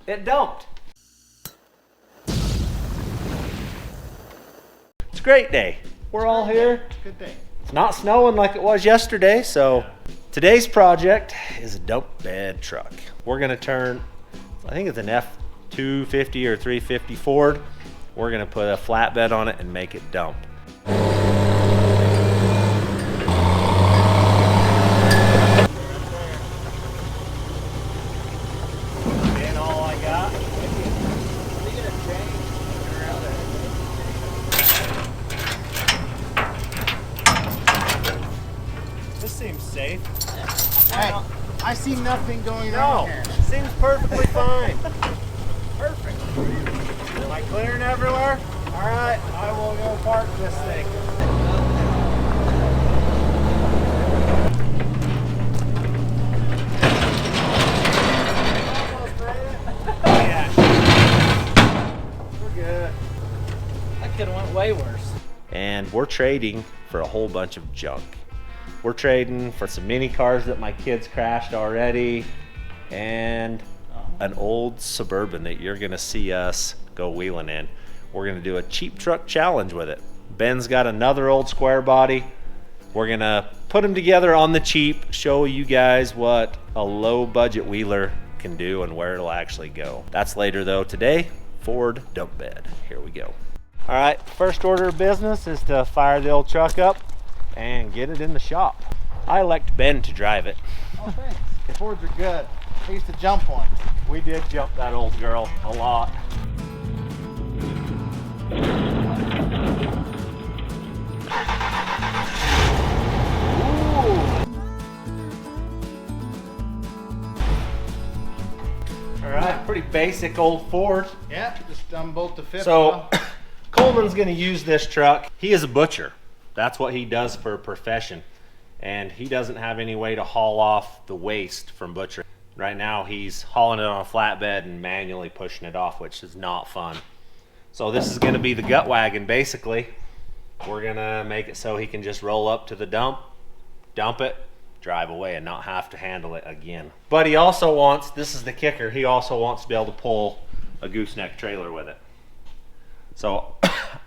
it dumped. It's a great day. We're all here. Good day. It's not snowing like it was yesterday, so today's project is a dump bed truck. We're gonna turn, I think it's an F250 or 350 Ford. We're gonna put a flatbed on it and make it dump. Seems safe. Hey, I see nothing going on here. Seems perfectly fine. Perfect. Am I clearing everywhere? All right, I will go park this thing. Almost made it. Yeah. We're good. That could have went way worse. And we're trading for a whole bunch of junk. We're trading for some mini cars that my kids crashed already and an old Suburban that you're gonna see us go wheeling in. We're gonna do a cheap truck challenge with it. Ben's got another old square body. We're gonna put them together on the cheap, show you guys what a low budget wheeler can do and where it'll actually go. That's later though. Today, Ford dump bed. Here we go. All right, first order of business is to fire the old truck up and get it in the shop. I elect Ben to drive it. Oh, thanks. The Fords are good. I used to jump one. We did jump that old girl a lot. Ooh. All right, pretty basic old Ford. Yeah, just unbolt the fifth. So Coleman's gonna use this truck. He is a butcher. That's what he does for a profession. And he doesn't have any way to haul off the waste from butchering. Right now he's hauling it on a flatbed and manually pushing it off, which is not fun. So this is gonna be the gut wagon basically. We're gonna make it so he can just roll up to the dump it, drive away and not have to handle it again. But he also wants, this is the kicker, he also wants to be able to pull a gooseneck trailer with it. So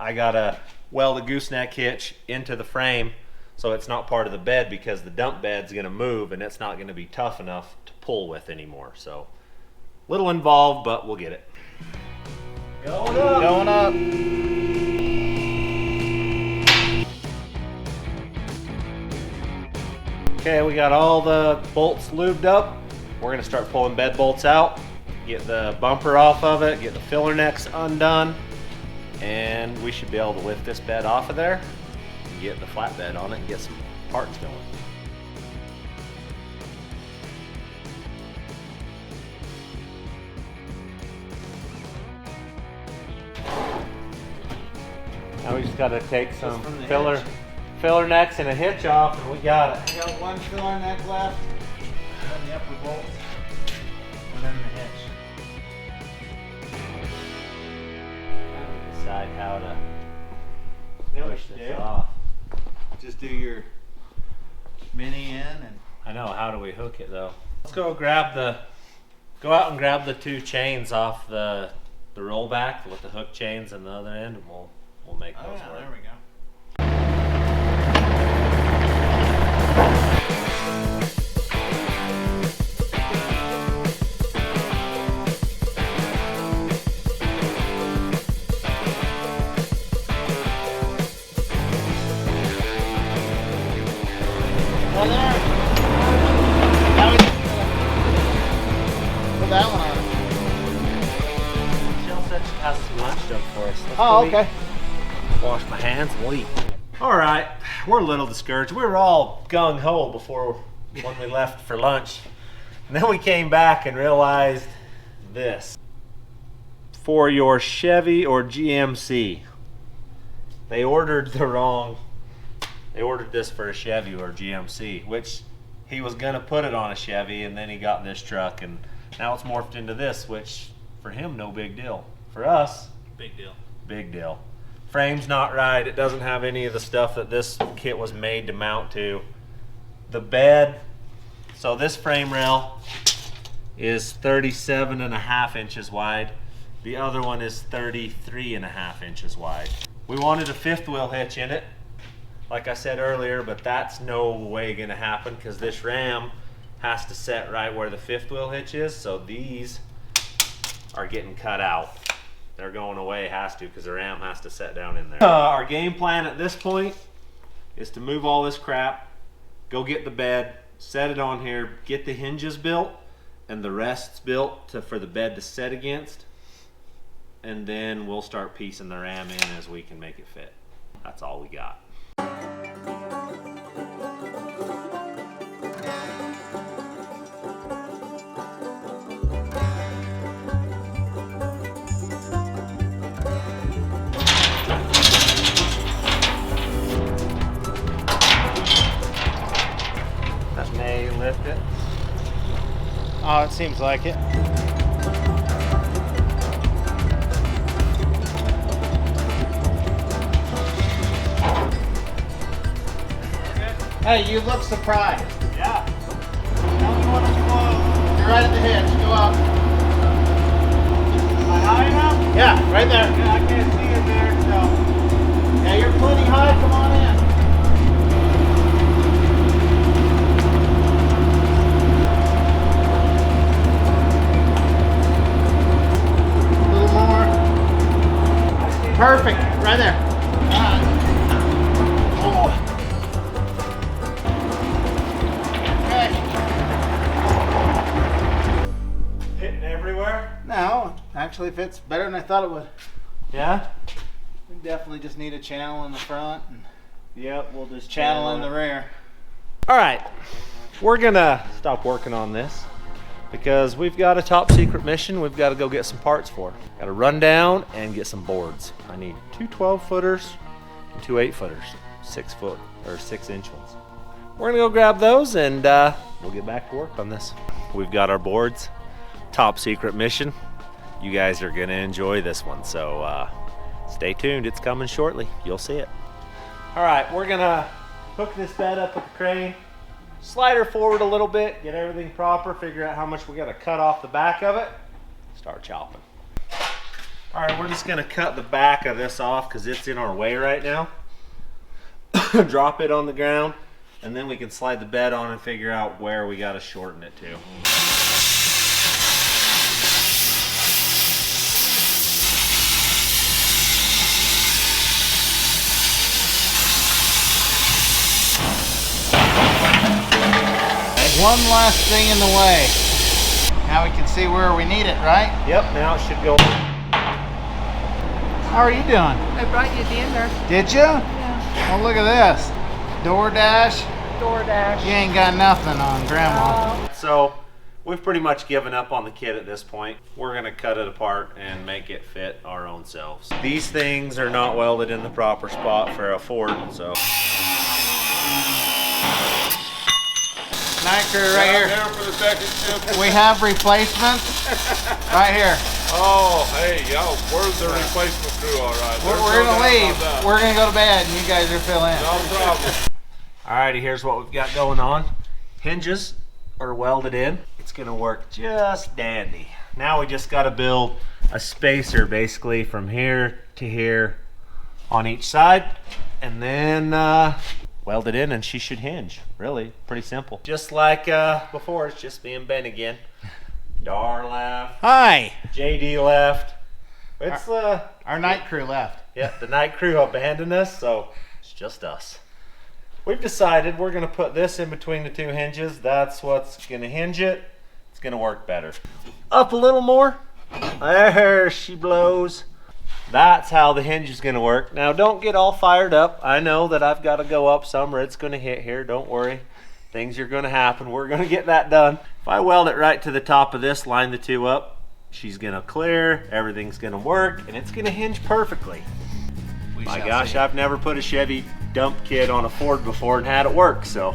I gotta weld a gooseneck hitch into the frame so it's not part of the bed because the dump bed's gonna move and it's not gonna be tough enough to pull with anymore. So a little involved, but we'll get it. Going up. Going up. Okay, we got all the bolts lubed up. We're gonna start pulling bed bolts out, get the bumper off of it, get the filler necks undone, and we should be able to lift this bed off of there and get the flatbed on it and get some parts going. Now we just got to take some filler necks and a hitch off and we got it. I got one filler neck left on the upper bolts and then the hitch. Decide how to push this off. Just do your mini in and I know, how do we hook it though? Let's go go out and grab the two chains off the rollback with the hook chains on the other end and we'll make those work. There we go. Put that one on. Jill said she has some lunch done for us. Let's Oh, go eat. okay. Wash my hands and we'll eat. All right, we're a little discouraged. We were all gung-ho when we left for lunch. And then we came back and realized this. For your Chevy or GMC, they ordered this for a Chevy or GMC, which he was gonna put it on a Chevy and then he got this truck and now it's morphed into this, which for him, no big deal. For us, Big deal. big deal. Frame's not right. It doesn't have any of the stuff that this kit was made to mount to. The bed, so this frame rail is 37.5 inches wide. The other one is 33.5 inches wide. We wanted a fifth wheel hitch in it, like I said earlier, but that's no way gonna happen because this ram has to set right where the fifth wheel hitch is, so these are getting cut out. They're going away, has to, because the ram has to set down in there. Our game plan at this point is to move all this crap, go get the bed, set it on here, get the hinges built, and the rest's built for the bed to set against, and then we'll start piecing the ram in as we can make it fit. That's all we got. That may lift it. Oh, it seems like it. Hey, you look surprised. Yeah. Tell me when it's closed. You're right at the hitch. Go up. Am I high enough? Yeah, right there. Yeah, I can't see it there, so. Yeah, you're plenty high. Come on in. A little more. Perfect. Right there. Hitting everywhere? No, actually fits better than I thought it would. Yeah? We definitely just need a channel in the front and Yep, we'll just channel in the rear. All right, we're gonna stop working on this because we've got a top secret mission we've got to go get some parts for. Got to run down and get some boards. I need two 12-footers and two 8-footers, 6 foot or 6-inch ones. We're gonna go grab those and we'll get back to work on this. We've got our boards, top secret mission. You guys are gonna enjoy this one, so stay tuned. It's coming shortly. You'll see it. All right, we're gonna hook this bed up with the crane, slide her forward a little bit, get everything proper, figure out how much we gotta cut off the back of it, start chopping. All right, we're just gonna cut the back of this off because it's in our way right now. Drop it on the ground, and then we can slide the bed on and figure out where we gotta shorten it to. One last thing in the way. Now we can see where we need it, right? Yep, now it should go. How are you doing? I brought you dinner. Did you? Yeah. Oh, look at this. DoorDash. DoorDash. You ain't got nothing on Grandma. So we've pretty much given up on the kit at this point. We're gonna cut it apart and make it fit our own selves. These things are not welded in the proper spot for a Ford, so. Night crew right here. There for the second shift. We have replacements right here. Oh, hey, y'all, where's the replacement crew? All right. We're gonna leave. We're gonna go to bed, and you guys are filling in. No problem. Alrighty, here's what we've got going on. Hinges are welded in. It's gonna work just dandy. Now we just gotta build a spacer basically from here to here on each side, and then weld it in and she should hinge. Really, pretty simple. Just like before, it's just me and Ben again. Dar left, Hi. JD left. It's Our night crew left. yeah, the night crew abandoned us, so it's just us. We've decided we're gonna put this in between the two hinges. That's what's gonna hinge it. It's gonna work better. Up a little more. There she blows. That's how the hinge is gonna work. Now don't get all fired up. I know that I've gotta go up some or it's gonna hit here. Don't worry. Things are gonna happen. We're gonna get that done. If I weld it right to the top of this, line the two up, she's gonna clear, everything's gonna work, and it's gonna hinge perfectly. My gosh, I've never put a Chevy dump kit on a Ford before and had it work, so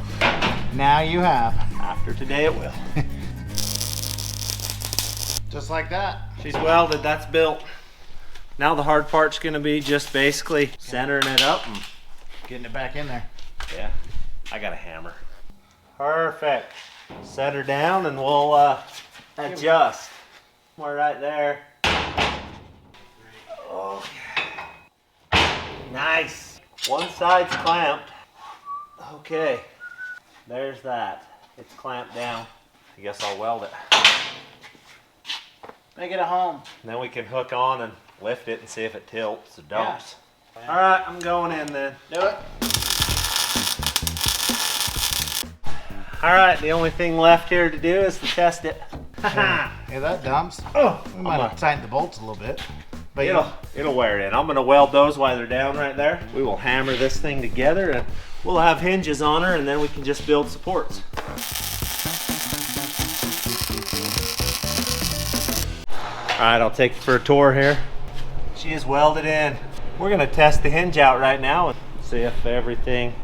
Now you have. after today it will. Just like that. She's welded, that's built. Now the hard part's gonna be just basically centering it up and Getting it back in there. yeah, I got a hammer. Perfect. Set her down and we'll adjust. We're right there. Okay. Nice. One side's clamped. Okay. There's that. It's clamped down. I guess I'll weld it. Make it a home. And then we can hook on and lift it and see if it tilts or dumps. Yeah. All right, I'm going in then. Do it. All right, the only thing left here to do is to test it. Yeah, that dumps. Oh, We might have tightened the bolts a little bit. But it'll wear it in. I'm gonna weld those while they're down right there. We will hammer this thing together and we'll have hinges on her and then we can just build supports. All right, I'll take you for a tour here. She is welded in. We're gonna test the hinge out right now and see if everything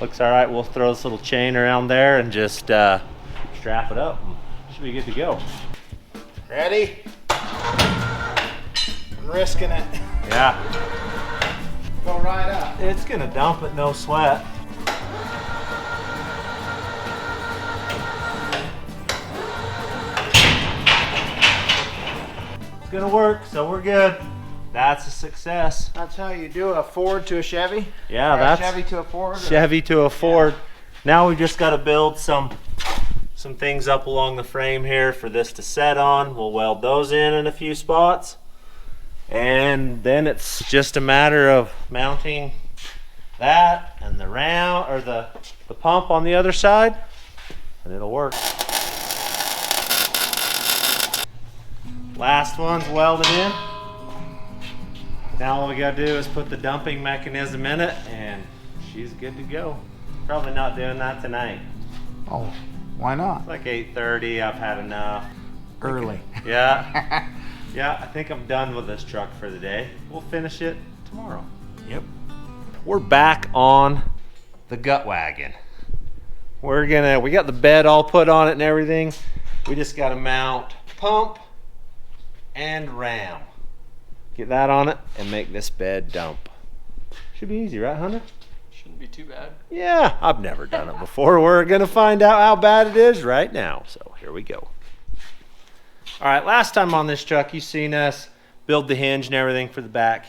looks all right. We'll throw this little chain around there and just strap it up. Should be good to go. ready? I'm risking it. Yeah. Go right up. It's gonna dump it, no sweat. It's gonna work, so we're good. That's a success. That's how you do a Ford to a Chevy? Yeah, Or that's a Chevy to a Ford? Or? Chevy to a Ford. Now we just gotta build some things up along the frame here for this to set on. We'll weld those in a few spots. And then it's just a matter of mounting that and the ram or the pump on the other side, and it'll work. Last one's welded in. Now all we gotta do is put the dumping mechanism in it and she's good to go. Probably not doing that tonight. Oh, why not? It's like 8:30, I've had enough. Early. Yeah. Yeah, I think I'm done with this truck for the day. We'll finish it tomorrow. Yep. We're back on the gut wagon. We got the bed all put on it and everything. We just gotta mount pump and ram. Get that on it and make this bed dump. Should be easy, right, Hunter? Shouldn't be too bad. Yeah, I've never done it before. We're gonna find out how bad it is right now. So here we go. All right, last time on this truck, you seen us build the hinge and everything for the back.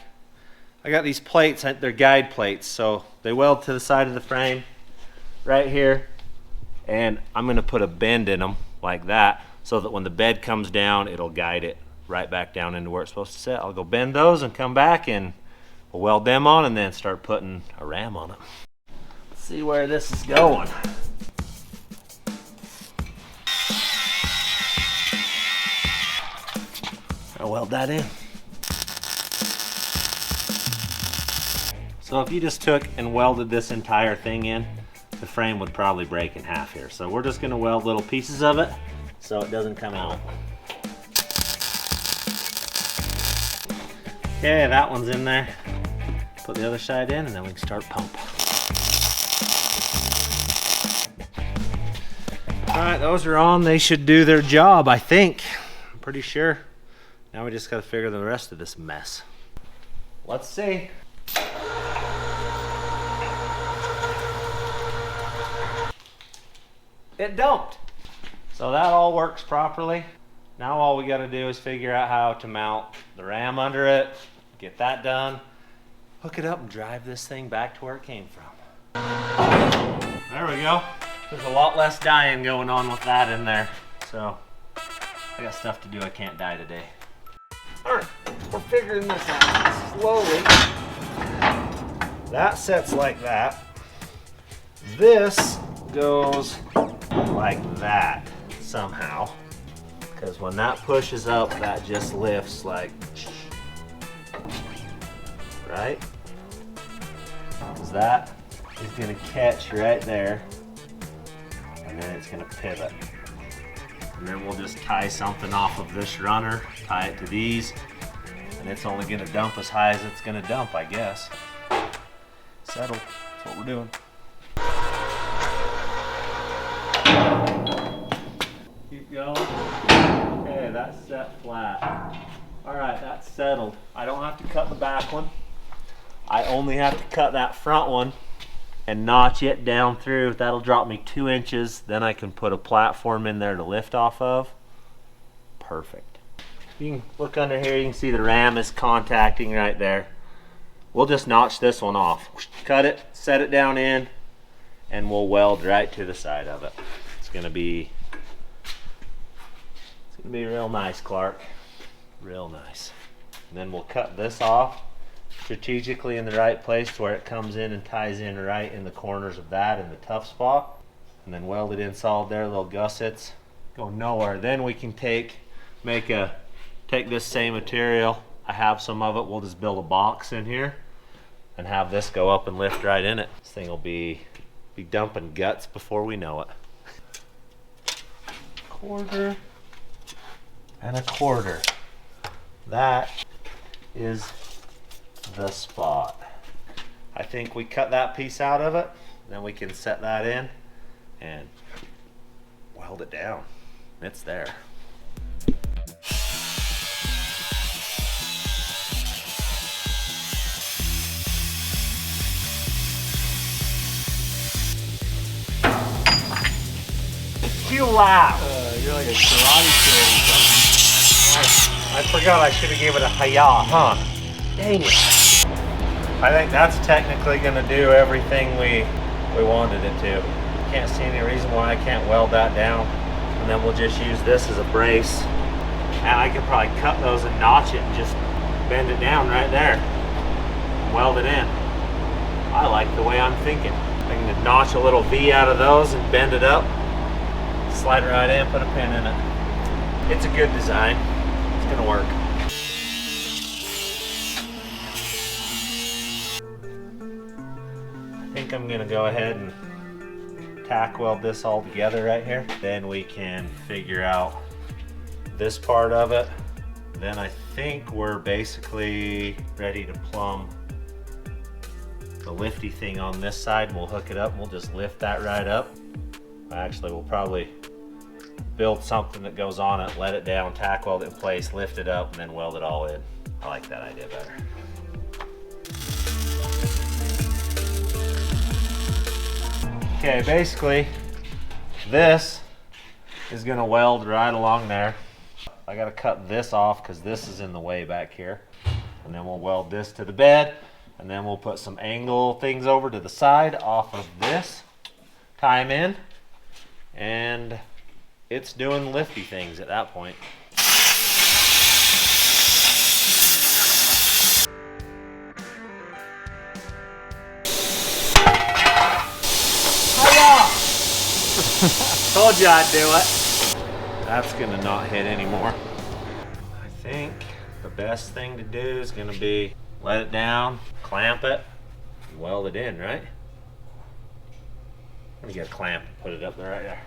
I got these plates, they're guide plates, so they weld to the side of the frame right here. And I'm gonna put a bend in them like that so that when the bed comes down, it'll guide it right back down into where it's supposed to sit. I'll go bend those and come back and we'll weld them on and then start putting a ram on it. Let's see where this is going. I'll weld that in. So if you just took and welded this entire thing in, the frame would probably break in half here. So we're just gonna weld little pieces of it so it doesn't come out. Okay, that one's in there. Put the other side in and then we can start pump. All right, those are on. They should do their job, I think. I'm pretty sure. Now we just gotta figure the rest of this mess. Let's see. It dumped. So that all works properly. Now all we gotta do is figure out how to mount the ram under it, get that done, hook it up and drive this thing back to where it came from. There we go. There's a lot less dying going on with that in there. So I got stuff to do, I can't die today. All right, we're figuring this out slowly. That sets like that. This goes like that somehow. Because when that pushes up, that just lifts like, right? Because that is gonna catch right there. And then it's gonna pivot. And then we'll just tie something off of this runner, tie it to these, and it's only gonna dump as high as it's gonna dump, I guess. Settle, that's what we're doing. Keep going. Okay, that's set flat. All right, that's settled. I don't have to cut the back one. I only have to cut that front one and notch it down through. That'll drop me 2 inches. Then I can put a platform in there to lift off of. perfect. You can look under here, you can see the ram is contacting right there. We'll just notch this one off. Cut it, set it down in, and we'll weld right to the side of it. It's gonna be real nice, Clark. Real nice. And then we'll cut this off strategically in the right place to where it comes in and ties in right in the corners of that in the tough spot. And then weld it in solid there, little gussets. Go nowhere. Then we can take this same material. I have some of it. We'll just build a box in here and have this go up and lift right in it. This thing will be dumping guts before we know it. 1/4 and 1/4. That is the spot. I think we cut that piece out of it, then we can set that in and weld it down. It's there. You laugh. You're like a karate kid or something. I forgot I should have gave it a hi-ya, huh? Dang it. I think that's technically going to do everything we wanted it to. Can't see any reason why I can't weld that down. And then we'll just use this as a brace. And I could probably cut those and notch it and just bend it down right there. And weld it in. I like the way I'm thinking. I can notch a little V out of those and bend it up. Slide it right in, put a pin in it. It's a good design. It's gonna work. I think I'm gonna go ahead and tack weld this all together right here. Then we can figure out this part of it. Then I think we're basically ready to plumb the lifty thing on this side, and we'll hook it up and we'll just lift that right up. Actually, we'll probably build something that goes on it, let it down, tack weld it in place, lift it up, and then weld it all in. I like that idea better. Okay, basically, this is gonna weld right along there. I gotta cut this off because this is in the way back here. And then we'll weld this to the bed, and then we'll put some angle things over to the side off of this, tie them in, and it's doing lifty things at that point. Told you I'd do it. That's gonna not hit anymore. I think the best thing to do is gonna be let it down, clamp it, and weld it in, right? Let me get a clamp and put it up there right there.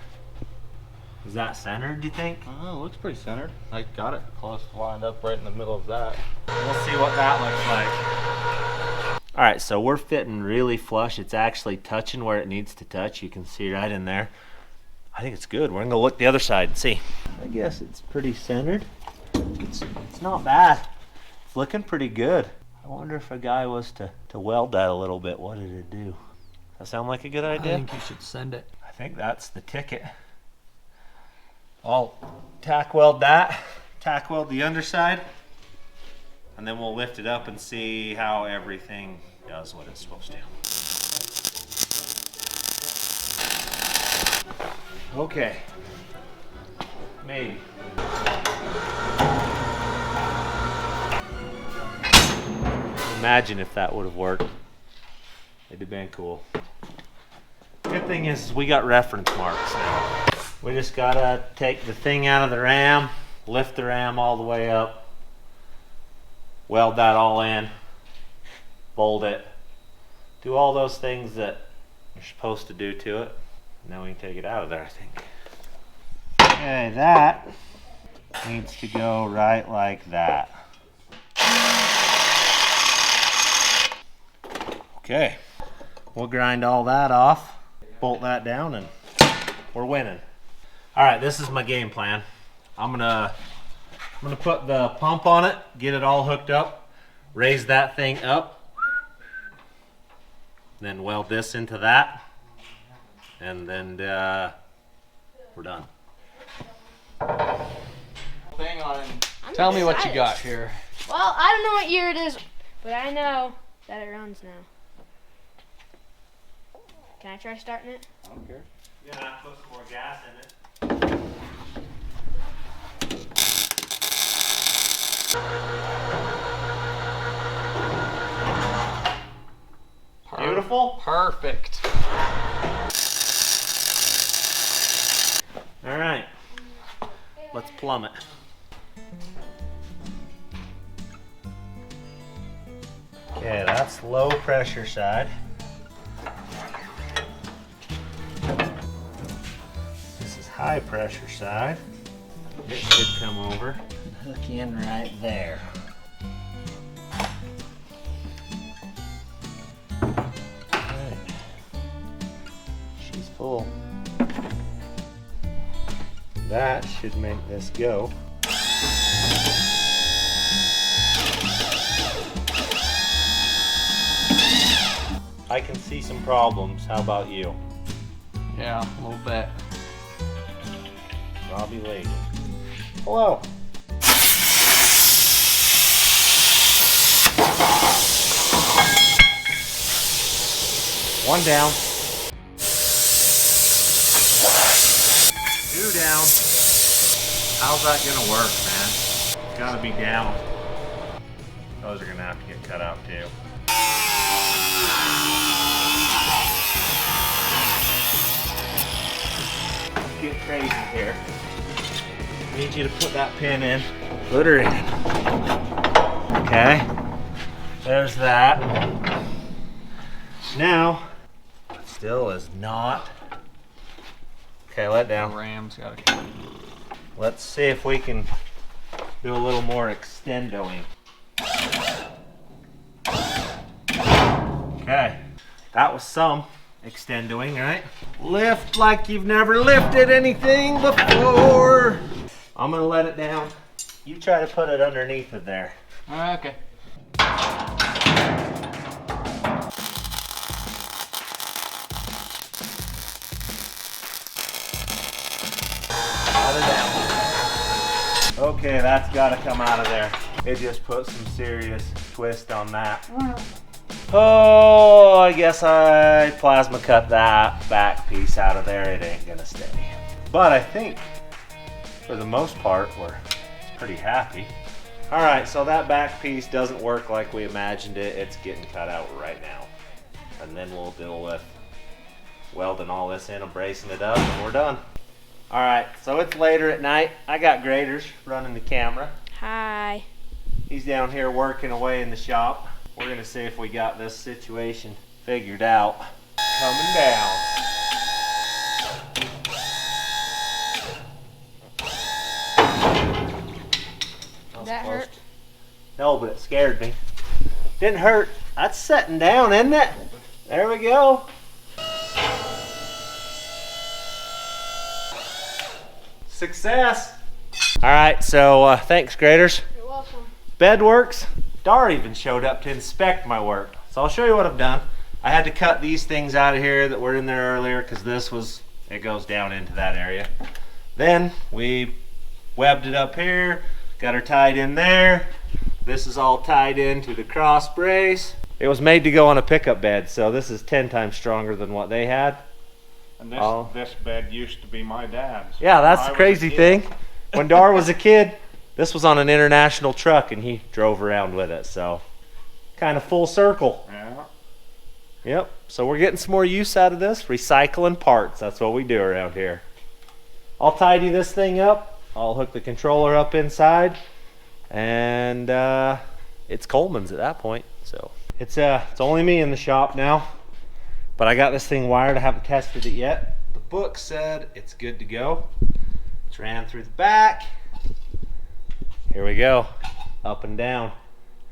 Is that centered, do you think? Oh, it looks pretty centered. I got it close, lined up right in the middle of that. We'll see what that looks like. All right, so we're fitting really flush. It's actually touching where it needs to touch. You can see right in there. I think it's good. We're gonna go look the other side and see. I guess it's pretty centered. It's not bad. It's looking pretty good. I wonder if a guy was to weld that a little bit, what did it do? That sound like a good idea? I think you should send it. I think that's the ticket. I'll tack weld that, tack weld the underside, and then we'll lift it up and see how everything does what it's supposed to. Okay, maybe. Imagine if that would have worked. It'd have been cool. Good thing is we got reference marks now. We just gotta take the thing out of the ram, lift the ram all the way up, weld that all in, bolt it, do all those things that you're supposed to do to it, and then we can take it out of there, I think. Okay, that needs to go right like that. Okay, we'll grind all that off, bolt that down, and we're winning. All right, this is my game plan. I'm gonna put the pump on it, get it all hooked up, raise that thing up, then weld this into that, and then we're done. Thing on and I'm tell me what you excited. got here. Well, I don't know what year it is, but I know that it runs now. Can I try starting it? I don't care. You're gonna have to put some more gas in it. Beautiful. Perfect. All right, let's plumb it. Okay, that's low pressure side. This is high pressure side. It should come over. Hook in right there. Alright. She's full. That should make this go. I can see some problems. How about you? Yeah, a little bit. Robbie Lady. Hello. One down. Two down. How's that gonna work, man? It's gotta be down. Those are gonna have to get cut out too. Let's get crazy here. Need you to put that pin in. Put her in. Okay. There's that. Now, it still is not. Okay, let down. Ram's got to. Let's see if we can do a little more extendoing. Okay, that was some extendoing, right? Lift like you've never lifted anything before. I'm gonna let it down. You try to put it underneath of there. Okay. Let it down. Okay, that's gotta come out of there. It just put some serious twist on that. Oh, I guess I plasma cut that back piece out of there. It ain't gonna stay. But I think for the most part, we're pretty happy. All right, so that back piece doesn't work like we imagined it. It's getting cut out right now. And then we'll deal with welding all this in and bracing it up and we're done. All right, so it's later at night. I got Graders running the camera. Hi. He's down here working away in the shop. We're gonna see if we got this situation figured out. Coming down. That hurt? No, but it scared me. Didn't hurt. That's setting down, isn't it? There we go. Success. All right, so thanks, Graders. You're welcome. Bed works. Dar even showed up to inspect my work. So I'll show you what I've done. I had to cut these things out of here that were in there earlier because this was, it goes down into that area. Then we webbed it up here, got her tied in there. This is all tied into the cross brace. It was made to go on a pickup bed, so this is 10 times stronger than what they had. And this bed used to be my dad's. Yeah, that's When I the was a crazy kid. thing. When Dar was a kid, this was on an international truck and he drove around with it, so kind of full circle. Yeah. Yep, so we're getting some more use out of this. Recycling parts, that's what we do around here. I'll tidy this thing up. I'll hook the controller up inside. And it's Coleman's at that point. So it's only me in the shop now. But I got this thing wired. I haven't tested it yet. The book said it's good to go. It's ran through the back. Here we go. Up and down.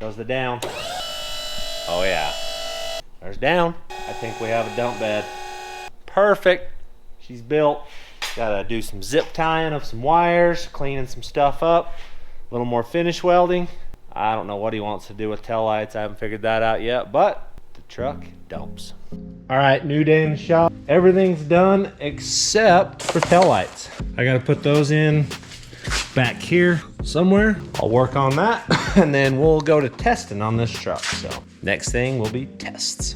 Goes the down. Oh yeah. There's down. I think we have a dump bed. Perfect. She's built. Gotta do some zip tying of some wires, cleaning some stuff up, a little more finish welding. I don't know what he wants to do with tail lights. I haven't figured that out yet, but the truck dumps. All right, new day in the shop. Everything's done except for tail lights. I gotta put those in back here somewhere. I'll work on that and then we'll go to testing on this truck. So next thing will be tests.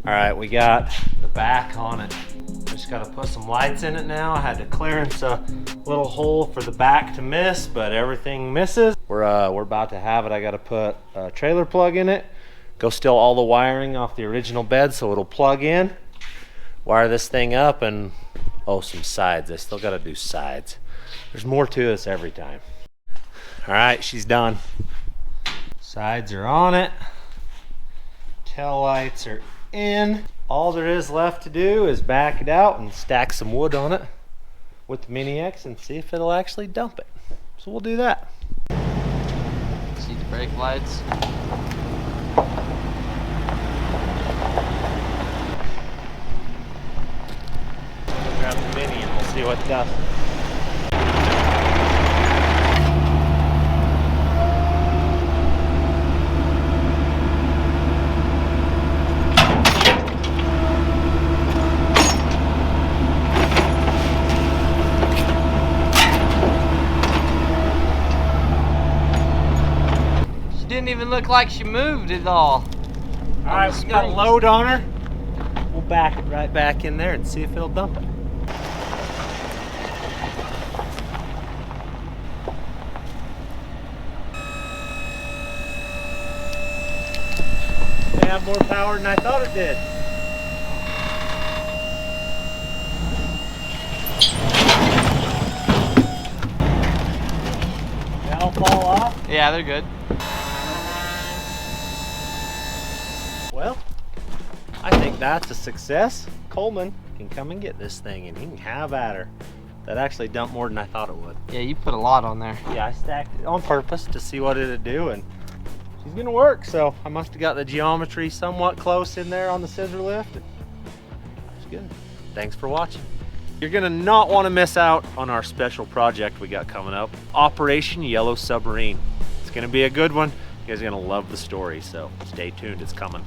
All right, we got the back on it. Just got to put some lights in it now. I had to clearance a little hole for the back to miss, but everything misses. We're about to have it. I got to put a trailer plug in it. Go steal all the wiring off the original bed so it'll plug in. Wire this thing up and oh, some sides. I still got to do sides. There's more to this every time. All right, she's done. Sides are on it. Tail lights are in. All there is left to do is back it out and stack some wood on it with the Mini X and see if it'll actually dump it. So we'll do that. See the brake lights. We'll grab the Mini and we'll see what it does. Didn't even look like she moved at all. All right, we got a load on her. We'll back it right back in there and see if it'll dump it. They have more power than I thought it did. That'll fall off. Yeah, they're good. Well, I think that's a success. Coleman can come and get this thing and he can have at her. That actually dumped more than I thought it would. Yeah, you put a lot on there. Yeah, I stacked it on purpose to see what it'd do, and she's gonna work. So I must have got the geometry somewhat close in there on the scissor lift. And it's good. Thanks for watching. You're gonna not want to miss out on our special project we got coming up, Operation Yellow Submarine. It's gonna be a good one. You guys are gonna love the story, so stay tuned, it's coming.